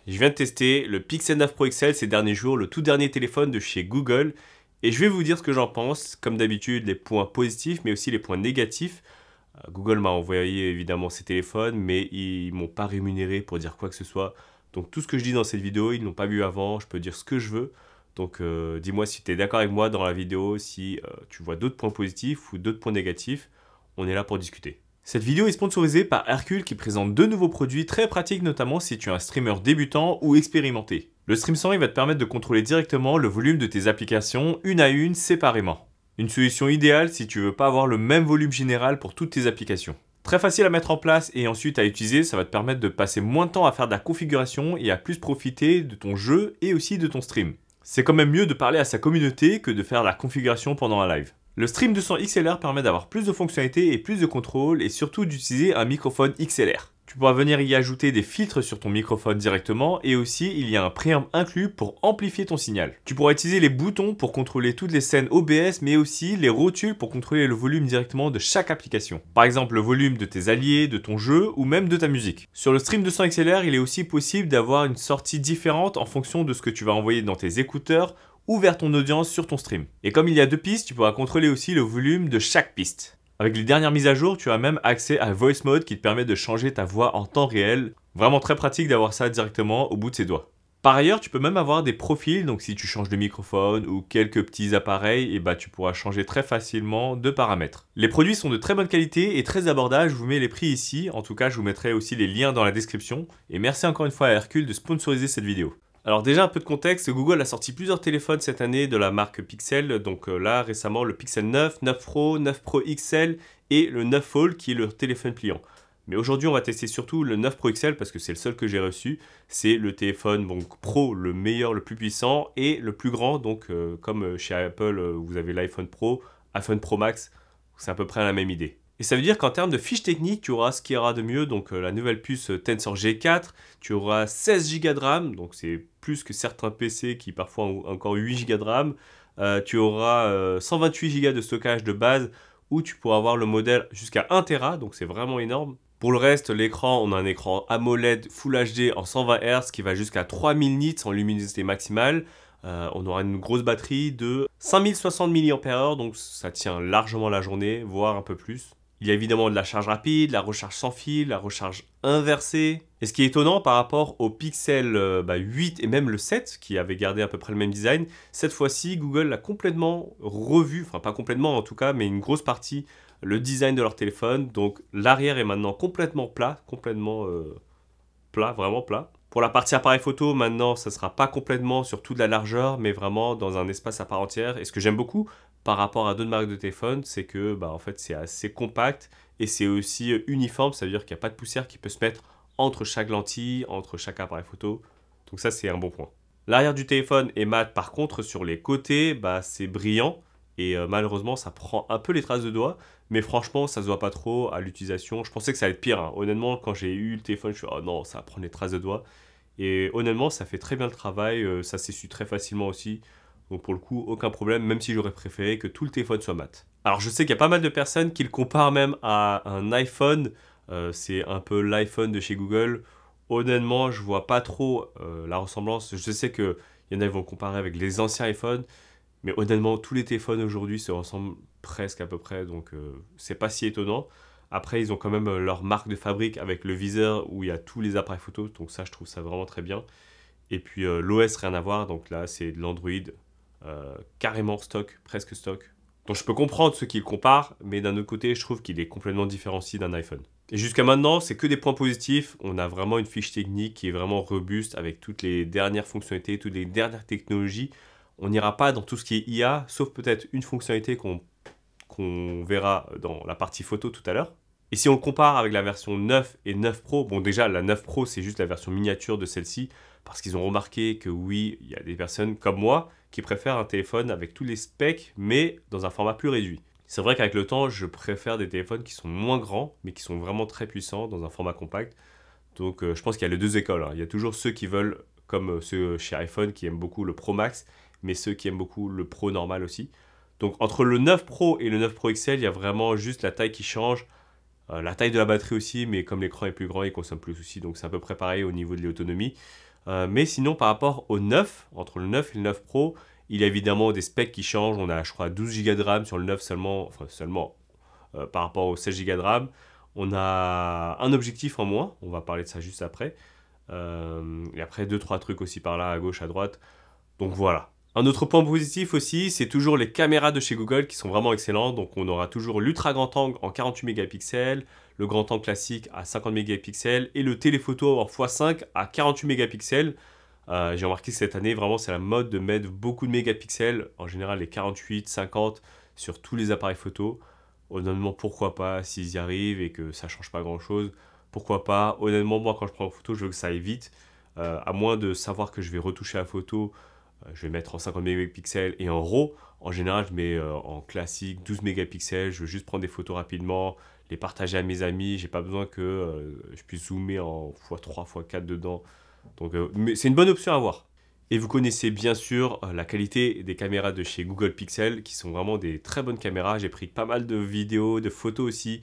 Je viens de tester le Pixel 9 Pro XL ces derniers jours, le tout dernier téléphone de chez Google, et je vais vous dire ce que j'en pense, comme d'habitude les points positifs mais aussi les points négatifs. Google m'a envoyé évidemment ces téléphones, mais ils m'ont pas rémunéré pour dire quoi que ce soit. Donc tout ce que je dis dans cette vidéo, ils n'ont pas vu avant, je peux dire ce que je veux. Donc dis-moi si tu es d'accord avec moi dans la vidéo, si tu vois d'autres points positifs ou d'autres points négatifs, on est là pour discuter. Cette vidéo est sponsorisée par Hercule qui présente deux nouveaux produits très pratiques, notamment si tu es un streamer débutant ou expérimenté. Le Stream 100 il va te permettre de contrôler directement le volume de tes applications une à une séparément. Une solution idéale si tu veux pas avoir le même volume général pour toutes tes applications. Très facile à mettre en place et ensuite à utiliser, ça va te permettre de passer moins de temps à faire de la configuration et à plus profiter de ton jeu et aussi de ton stream. C'est quand même mieux de parler à sa communauté que de faire la configuration pendant un live. Le Stream 200 XLR permet d'avoir plus de fonctionnalités et plus de contrôle et surtout d'utiliser un microphone XLR. Tu pourras venir y ajouter des filtres sur ton microphone directement et aussi il y a un préamp inclus pour amplifier ton signal. Tu pourras utiliser les boutons pour contrôler toutes les scènes OBS mais aussi les rotules pour contrôler le volume directement de chaque application. Par exemple le volume de tes alliés, de ton jeu ou même de ta musique. Sur le Stream 200 XLR, il est aussi possible d'avoir une sortie différente en fonction de ce que tu vas envoyer dans tes écouteurs ou vers ton audience sur ton stream. Et comme il y a deux pistes, tu pourras contrôler aussi le volume de chaque piste. Avec les dernières mises à jour, tu as même accès à Voice Mode qui te permet de changer ta voix en temps réel. Vraiment très pratique d'avoir ça directement au bout de ses doigts. Par ailleurs, tu peux même avoir des profils, donc si tu changes de microphone ou quelques petits appareils, tu pourras changer très facilement de paramètres. Les produits sont de très bonne qualité et très abordables, je vous mets les prix ici, en tout cas je vous mettrai aussi les liens dans la description. Et merci encore une fois à Hercule de sponsoriser cette vidéo. Alors déjà un peu de contexte, Google a sorti plusieurs téléphones cette année de la marque Pixel, donc là récemment le Pixel 9, 9 Pro, 9 Pro XL et le 9 Fold qui est le téléphone pliant. Mais aujourd'hui on va tester surtout le 9 Pro XL parce que c'est le seul que j'ai reçu. C'est le téléphone donc Pro, le meilleur, le plus puissant et le plus grand, donc comme chez Apple vous avez l'iPhone Pro, iPhone Pro Max, c'est à peu près la même idée. Et ça veut dire qu'en termes de fiches techniques, tu auras ce qu'il y aura de mieux, donc la nouvelle puce Tensor G4, tu auras 16 Go de RAM, donc c'est plus que certains PC qui parfois ont encore 8 Go de RAM, tu auras 128 Go de stockage de base, où tu pourras avoir le modèle jusqu'à 1 Tera, donc c'est vraiment énorme. Pour le reste, l'écran, on a un écran AMOLED Full HD en 120 Hz qui va jusqu'à 3000 nits en luminosité maximale. On aura une grosse batterie de 5060 mAh, donc ça tient largement la journée, voire un peu plus. Il y a évidemment de la charge rapide, la recharge sans fil, la recharge inversée. Et ce qui est étonnant par rapport au Pixel 8 et même le 7, qui avait gardé à peu près le même design, cette fois-ci, Google l'a complètement revu, enfin pas complètement en tout cas, mais une grosse partie, le design de leur téléphone. Donc l'arrière est maintenant complètement plat, plat, vraiment plat. Pour la partie appareil photo, maintenant, ça ne sera pas complètement sur toute la largeur, mais vraiment dans un espace à part entière. Et ce que j'aime beaucoup par rapport à d'autres marques de téléphone, c'est que en fait, c'est assez compact et c'est aussi uniforme. Ça veut dire qu'il n'y a pas de poussière qui peut se mettre entre chaque lentille, entre chaque appareil photo. Donc ça, c'est un bon point. L'arrière du téléphone est mat. Par contre, sur les côtés, c'est brillant. Et malheureusement, ça prend un peu les traces de doigts. Mais franchement, ça se voit pas trop à l'utilisation. Je pensais que ça allait être pire, hein. Honnêtement, quand j'ai eu le téléphone, je suis oh non, ça va prendre les traces de doigts. Et honnêtement, ça fait très bien le travail. Ça s'essuie très facilement aussi. Donc pour le coup, aucun problème, même si j'aurais préféré que tout le téléphone soit mat. Alors je sais qu'il y a pas mal de personnes qui le comparent même à un iPhone. C'est un peu l'iPhone de chez Google. Honnêtement, je vois pas trop la ressemblance. Je sais qu'il y en a qui vont le comparer avec les anciens iPhones. Mais honnêtement, tous les téléphones aujourd'hui se ressemblent presque à peu près, donc c'est pas si étonnant. Après, ils ont quand même leur marque de fabrique avec le viseur où il y a tous les appareils photo, donc ça, je trouve ça vraiment très bien. Et puis l'OS, rien à voir, donc là, c'est de l'Android carrément stock, presque stock. Donc je peux comprendre ceux qui le comparent, mais d'un autre côté, je trouve qu'il est complètement différencié d'un iPhone. Et jusqu'à maintenant, c'est que des points positifs. On a vraiment une fiche technique qui est vraiment robuste avec toutes les dernières fonctionnalités, toutes les dernières technologies. On n'ira pas dans tout ce qui est IA, sauf peut-être une fonctionnalité qu'on verra dans la partie photo tout à l'heure. Et si on le compare avec la version 9 et 9 Pro, bon déjà la 9 Pro c'est juste la version miniature de celle-ci, parce qu'ils ont remarqué que oui, il y a des personnes comme moi qui préfèrent un téléphone avec tous les specs, mais dans un format plus réduit. C'est vrai qu'avec le temps, je préfère des téléphones qui sont moins grands, mais qui sont vraiment très puissants dans un format compact. Donc je pense qu'il y a les deux écoles, hein. Il y a toujours ceux qui veulent, comme ceux chez iPhone, qui aiment beaucoup le Pro Max, mais ceux qui aiment beaucoup le Pro normal aussi. Donc entre le 9 Pro et le 9 Pro XL, il y a vraiment juste la taille qui change, la taille de la batterie aussi, mais comme l'écran est plus grand, il consomme plus aussi, donc c'est à peu près pareil au niveau de l'autonomie. Mais sinon, par rapport au 9, entre le 9 et le 9 Pro, il y a évidemment des specs qui changent. On a, je crois, 12 Go de RAM sur le 9 seulement, enfin seulement par rapport au 16 Go de RAM. On a un objectif en moins, on va parler de ça juste après. Et après, deux trois trucs aussi par là, à gauche, à droite. Donc voilà. Un autre point positif aussi, c'est toujours les caméras de chez Google qui sont vraiment excellentes. Donc on aura toujours l'ultra grand angle en 48 mégapixels, le grand angle classique à 50 mégapixels et le téléphoto en x5 à 48 mégapixels. J'ai remarqué que cette année, vraiment, c'est la mode de mettre beaucoup de mégapixels, en général les 48, 50, sur tous les appareils photo. Honnêtement, pourquoi pas, s'ils y arrivent et que ça change pas grand-chose, pourquoi pas. Honnêtement, moi, quand je prends une photo, je veux que ça aille vite. À moins de savoir que je vais retoucher la photo, je vais mettre en 50 mégapixels et en RAW. En général, je mets en classique 12 mégapixels. Je veux juste prendre des photos rapidement, les partager à mes amis. J'ai pas besoin que je puisse zoomer en x3, x4 dedans. Donc, mais c'est une bonne option à avoir. Et vous connaissez bien sûr la qualité des caméras de chez Google Pixel, qui sont vraiment des très bonnes caméras. J'ai pris pas mal de vidéos, de photos aussi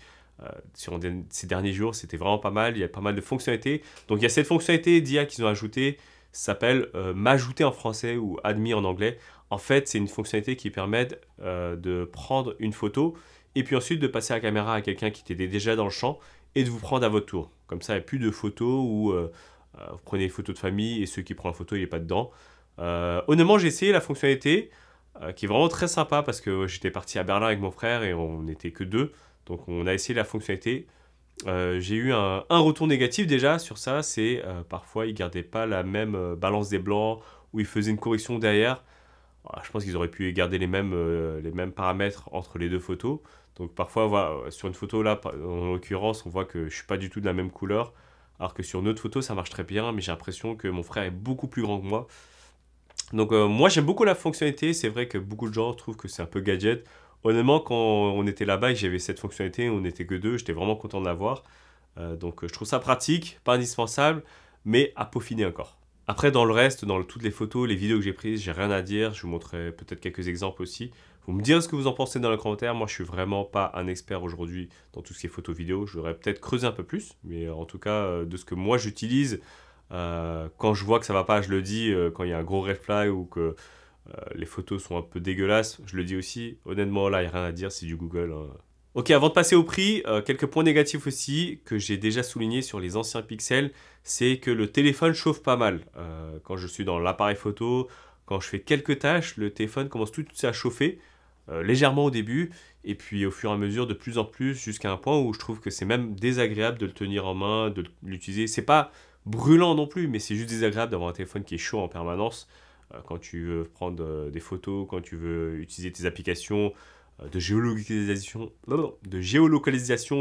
sur ces derniers jours. C'était vraiment pas mal. Il y a pas mal de fonctionnalités. Donc il y a cette fonctionnalité d'IA qu'ils ont ajoutée, ça s'appelle m'ajouter en français ou admis en anglais. En fait, c'est une fonctionnalité qui permet de prendre une photo et puis ensuite de passer la caméra à quelqu'un qui était déjà dans le champ et de vous prendre à votre tour. Comme ça, il n'y a plus de photos où vous prenez les photos de famille et ceux qui prennent la photo, il n'est pas dedans. Honnêtement, j'ai essayé la fonctionnalité qui est vraiment très sympa parce que j'étais parti à Berlin avec mon frère et on n'était que deux. Donc on a essayé la fonctionnalité. J'ai eu un retour négatif déjà sur ça, c'est parfois ils gardaient pas la même balance des blancs ou ils faisaient une correction derrière. Je pense qu'ils auraient pu garder les mêmes paramètres entre les deux photos. Donc parfois, voilà, sur une photo là, en l'occurrence, on voit que je suis pas du tout de la même couleur. Alors que sur une autre photo, ça marche très bien, mais j'ai l'impression que mon frère est beaucoup plus grand que moi. Donc moi, j'aime beaucoup la fonctionnalité. C'est vrai que beaucoup de gens trouvent que c'est un peu gadget. Honnêtement, quand on était là-bas et que j'avais cette fonctionnalité, on n'était que deux, j'étais vraiment content de l'avoir. Donc je trouve ça pratique, pas indispensable, mais à peaufiner encore. Après, dans le reste, dans toutes les photos, les vidéos que j'ai prises, j'ai rien à dire. Je vous montrerai peut-être quelques exemples aussi. Vous me direz ce que vous en pensez dans les commentaires. Moi, je suis vraiment pas un expert aujourd'hui dans tout ce qui est photo vidéo. Je devrais peut-être creuser un peu plus, mais en tout cas, de ce que moi j'utilise, quand je vois que ça va pas, je le dis. Quand il y a un gros red flag ou que les photos sont un peu dégueulasses, je le dis aussi. Honnêtement, là, il n'y a rien à dire, c'est du Google, hein. Ok, avant de passer au prix, quelques points négatifs aussi que j'ai déjà souligné sur les anciens Pixels, c'est que le téléphone chauffe pas mal. Quand je suis dans l'appareil photo, quand je fais quelques tâches, le téléphone commence tout de suite à chauffer, légèrement au début, et puis au fur et à mesure de plus en plus, jusqu'à un point où je trouve que c'est même désagréable de le tenir en main, de l'utiliser. C'est pas brûlant non plus, mais c'est juste désagréable d'avoir un téléphone qui est chaud en permanence. Quand tu veux prendre des photos, quand tu veux utiliser tes applications de géolocalisation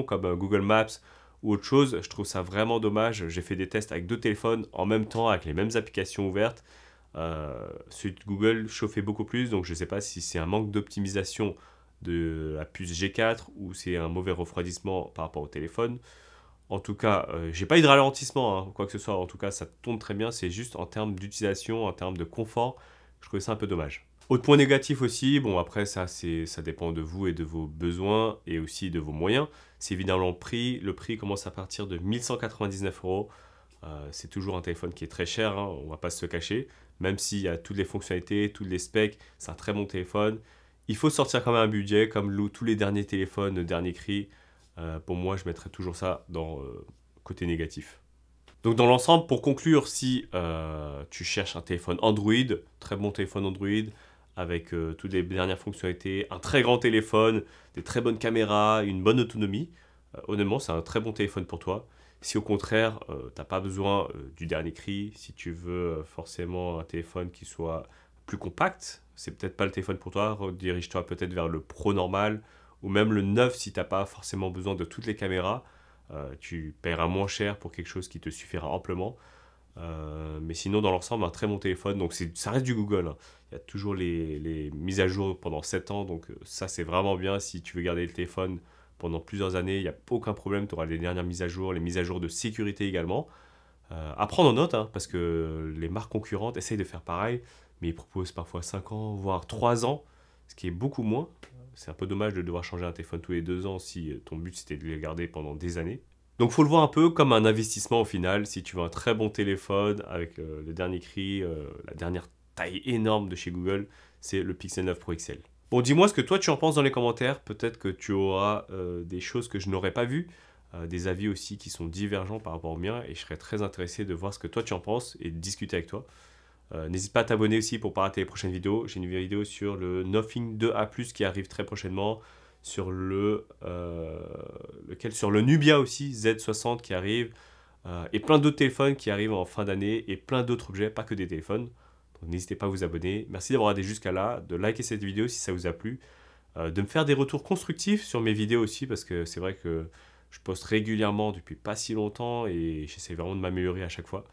comme Google Maps ou autre chose, je trouve ça vraiment dommage. J'ai fait des tests avec deux téléphones en même temps, avec les mêmes applications ouvertes. Celui de Google chauffait beaucoup plus, donc je ne sais pas si c'est un manque d'optimisation de la puce G4 ou c'est un mauvais refroidissement par rapport au téléphone. En tout cas, j'ai pas eu de ralentissement, hein, quoi que ce soit. En tout cas, ça tourne très bien. C'est juste en termes d'utilisation, en termes de confort, je trouvais ça un peu dommage. Autre point négatif aussi, bon après ça dépend de vous et de vos besoins et aussi de vos moyens. C'est évidemment le prix. Le prix commence à partir de 1199 euros. C'est toujours un téléphone qui est très cher, hein, on va pas se le cacher. Même s'il y a toutes les fonctionnalités, toutes les specs, c'est un très bon téléphone. Il faut sortir quand même un budget, comme tous les derniers téléphones, dernier cri. Pour moi, je mettrais toujours ça dans côté négatif. Donc dans l'ensemble, pour conclure, si tu cherches un téléphone Android, très bon téléphone Android, avec toutes les dernières fonctionnalités, un très grand téléphone, des très bonnes caméras, une bonne autonomie, honnêtement, c'est un très bon téléphone pour toi. Si au contraire, tu n'as pas besoin du dernier cri, si tu veux forcément un téléphone qui soit plus compact, c'est peut-être pas le téléphone pour toi, redirige-toi peut-être vers le Pro normal, ou même le 9 si tu n'as pas forcément besoin de toutes les caméras. Tu paieras moins cher pour quelque chose qui te suffira amplement. Mais sinon, dans l'ensemble, un très bon téléphone. Donc ça reste du Google, hein. Il y a toujours les mises à jour pendant 7 ans. Donc ça, c'est vraiment bien. Si tu veux garder le téléphone pendant plusieurs années, il n'y a aucun problème. Tu auras les dernières mises à jour, les mises à jour de sécurité également. À prendre en note, hein, parce que les marques concurrentes essayent de faire pareil, mais ils proposent parfois 5 ans, voire 3 ans, ce qui est beaucoup moins. C'est un peu dommage de devoir changer un téléphone tous les 2 ans si ton but c'était de le garder pendant des années. Donc faut le voir un peu comme un investissement au final. Si tu veux un très bon téléphone avec le dernier cri, la dernière taille énorme de chez Google, c'est le Pixel 9 Pro XL. Bon, dis-moi ce que toi tu en penses dans les commentaires. Peut-être que tu auras des choses que je n'aurais pas vues, des avis aussi qui sont divergents par rapport au mien, et je serais très intéressé de voir ce que toi tu en penses et de discuter avec toi. N'hésite pas à t'abonner aussi pour ne pas rater les prochaines vidéos. J'ai une vidéo sur le Nothing 2A+, qui arrive très prochainement, sur sur le Nubia aussi, Z60 qui arrive, et plein d'autres téléphones qui arrivent en fin d'année, et plein d'autres objets, pas que des téléphones. Donc n'hésitez pas à vous abonner. Merci d'avoir regardé jusqu'à là, de liker cette vidéo si ça vous a plu, de me faire des retours constructifs sur mes vidéos aussi, parce que c'est vrai que je poste régulièrement depuis pas si longtemps, et j'essaie vraiment de m'améliorer à chaque fois.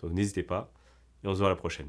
Donc n'hésitez pas, et on se voit à la prochaine.